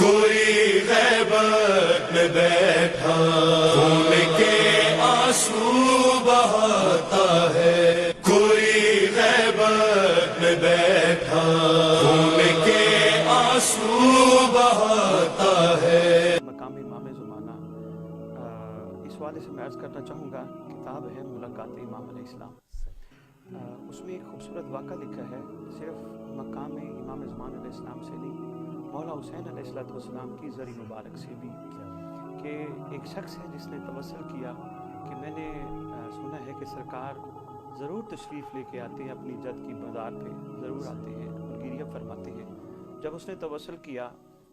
کوئی غیبت میں بیٹھا خون کے آنسو بہاتا ہے، کوئی غیبت میں بیٹھا خون کے آنسو بہاتا ہے۔ مقام امام زمانہ، اس والے سے میں عرض کرنا چاہوں گا، کتاب ہے ملاقات امام علیہ السلام، اس میں ایک خوبصورت واقعہ لکھا ہے، صرف مقام امام زمان علیہ السلام سے نہیں، مولا حسین علیہ السلام کی زری مبارک سے بھی، کہ ایک شخص ہے جس نے توسل کیا کہ میں نے سنا ہے کہ سرکار ضرور تشریف لے کے آتے ہیں، اپنی جد کی مزار پہ ضرور آتے ہیں اور گریہ فرماتے ہیں۔ جب اس نے توسل کیا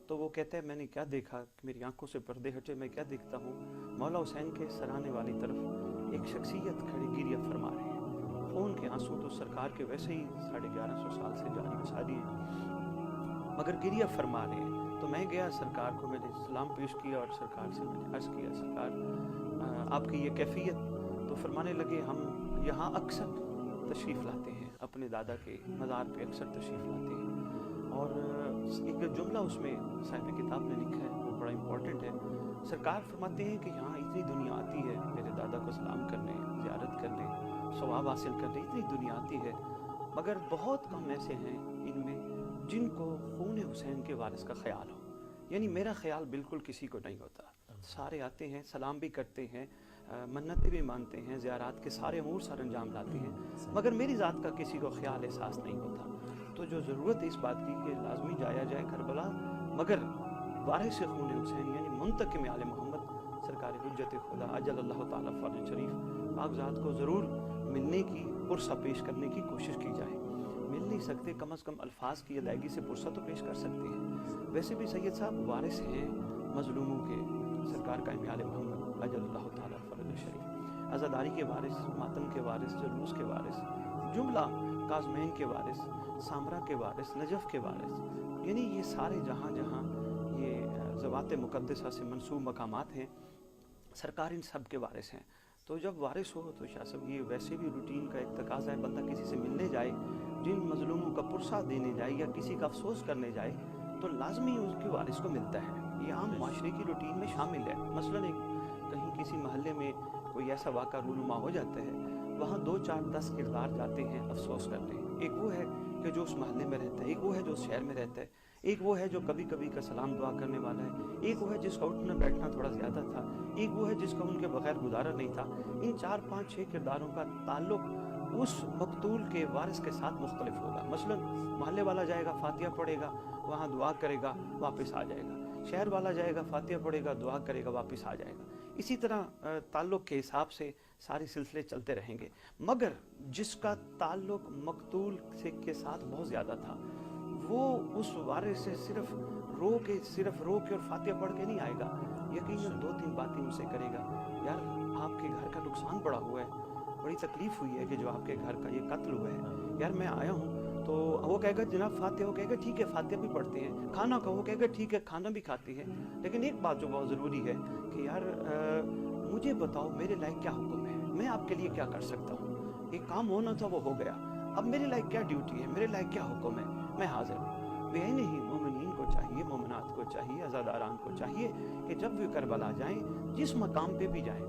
تو وہ کہتا ہے میں نے کیا دیکھا کہ میری آنکھوں سے پردے ہٹے، میں کیا دیکھتا ہوں، مولا حسین کے سرانے والی طرف ایک شخصیت کھڑی گریہ فرما رہے ہیں، خون کے آنسو تو سرکار کے ویسے ہی 1150 سال سے جاری وساری ہیں، مگر گریہ فرما رہے ہیں۔ تو میں گیا سرکار کو، میں نے سلام پیش کیا اور سرکار سے میں نے عرض کیا سرکار آپ کی یہ کیفیت، تو فرمانے لگے ہم یہاں اکثر تشریف لاتے ہیں، اپنے دادا کے مزار پہ اکثر تشریف لاتے ہیں، اور ایک جملہ اس میں صاحب کتاب نے لکھا ہے وہ بڑا امپورٹنٹ ہے۔ سرکار فرماتے ہیں کہ یہاں اتنی دنیا آتی ہے میرے دادا کو سلام کرنے، زیارت کرنے، ثواب حاصل کرنے، اتنی دنیا آتی ہے، مگر بہت کم ایسے ہیں ان میں جن کو خون حسین کے وارث کا خیال ہو، یعنی میرا خیال بالکل کسی کو نہیں ہوتا، سارے آتے ہیں، سلام بھی کرتے ہیں، منتیں بھی مانتے ہیں، زیارات کے سارے امور سر انجام لاتے ہیں، مگر میری ذات کا کسی کو خیال احساس نہیں ہوتا۔ تو جو ضرورت ہے اس بات کی کہ لازمی جایا جائے کربلا، مگر وارث خون حسین یعنی منتقم آل محمد سرکار حجت خدا عجل اللہ تعالیٰ فرج شریف پاک ذات کو ضرور ملنے کی پرسہ پیش کرنے کی کوشش کی جائے۔ مل نہیں سکتے، کم از کم الفاظ کی ادائیگی سے پرسہ تو پیش کر سکتے ہیں۔ ویسے بھی سید صاحب وارث ہیں مظلوموں کے، سرکار قائم آل محمد عجل اللہ تعالیٰ فرج شریف، عزاداری کے وارث، ماتم کے وارث، جلوس کے وارث، جملہ کاظمین کے وارث، سامرا کے وارث، نجف کے وارث، یعنی یہ سارے جہاں جہاں یہ ذوات مقدسہ سے منسوب مقامات ہیں، سرکار ان سب کے وارث ہیں۔ تو جب وارث ہو تو شاہ صاحب یہ ویسے بھی روٹین کا ایک تقاضا ہے، بندہ کسی سے ملنے جائے، جن مظلوموں کا پرسہ دینے جائے یا کسی کا افسوس کرنے جائے تو لازمی اس کے وارث کو ملتا ہے، یہ عام معاشرے کی روٹین میں شامل ہے۔ مثلاً کہیں کسی محلے میں کوئی ایسا واقعہ رونما ہو جاتا ہے، وہاں 2 4 10 کردار جاتے ہیں افسوس کرنے، ایک وہ ہے کہ جو اس محلے میں رہتا ہے، ایک وہ ہے جو اس شہر میں رہتا ہے، ایک وہ ہے جو کبھی کبھی کا سلام دعا کرنے والا ہے، ایک وہ ہے جس کا اٹھنا بیٹھنا تھوڑا زیادہ تھا، ایک وہ ہے جس کا ان کے بغیر گزارا نہیں تھا۔ ان 4 5 6 کرداروں کا تعلق اس مقتول کے وارث کے ساتھ مختلف ہوگا۔ مثلاً محلے والا جائے گا، فاتحہ پڑھے گا، وہاں دعا کرے گا، واپس آ جائے گا، شہر والا جائے گا، فاتحہ پڑھے گا، دعا کرے گا، واپس آ جائے گا۔ اسی طرح تعلق کے حساب سے سارے سلسلے چلتے رہیں گے، مگر جس کا تعلق مقتول کے ساتھ بہت زیادہ تھا وہ اس وارث سے صرف رو کے اور فاتحہ پڑھ کے نہیں آئے گا، یقیناً 2 3 باتیں ان سے کرے گا، یار آپ کے گھر کا نقصان بڑا ہوا ہے، بڑی تکلیف ہوئی ہے کہ جو آپ کے گھر کا یہ قتل ہوا ہے، یار میں آیا ہوں۔ تو وہ کہے گا جناب فاتحہ، وہ کہے گا ٹھیک ہے فاتحہ بھی پڑھتے ہیں، کھانا کا وہ کہے گا ٹھیک ہے کھانا بھی کھاتے ہیں، لیکن ایک بات جو بہت ضروری ہے کہ یار مجھے بتاؤ میرے لائق کیا حکم ہے، میں آپ کے لیے کیا کر سکتا ہوں، ایک کام ہونا تھا وہ ہو گیا، اب میرے لائق کیا ڈیوٹی ہے، میرے لائق کیا حکم ہے، میں حاضر ہوں۔ بے نہیں مومنین کو چاہیے، مومنات کو چاہیے، عزاداران کو چاہیے کہ جب وہ کربلا جائیں، جس مقام پہ بھی جائیں،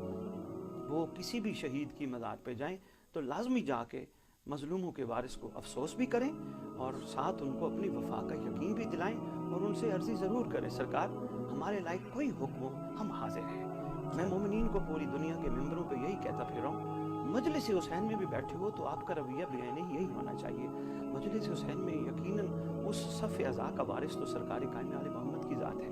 وہ کسی بھی شہید کی مزار پہ جائیں تو لازمی جا کے مظلوموں کے وارث کو افسوس بھی کریں اور ساتھ ان کو اپنی وفا کا یقین بھی دلائیں اور ان سے عرضی ضرور کریں سرکار ہمارے لائق کوئی حکم ہو ہم حاضر ہیں۔ میں مومنین کو پوری دنیا کے ممبروں پہ یہی کہتا پھر رہا ہوں، مجلس حسین میں بھی بیٹھے ہو تو آپ کا رویہ بیان یہی ہونا چاہیے۔ مجلس حسین میں یقیناً اس صف اعضاء کا وارث تو سرکار قائم آل محمد کی ذات ہے،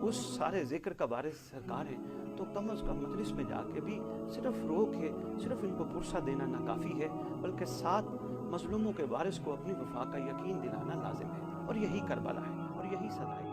اس سارے ذکر کا وارث سرکار ہے، تو کم از کم مجلس میں جا کے بھی صرف رو کے صرف ان کو پرسہ دینا ناکافی ہے، بلکہ ساتھ مظلوموں کے وارث کو اپنی وفا کا یقین دلانا لازم ہے، اور یہی کربلا ہے اور یہی صدا ہے۔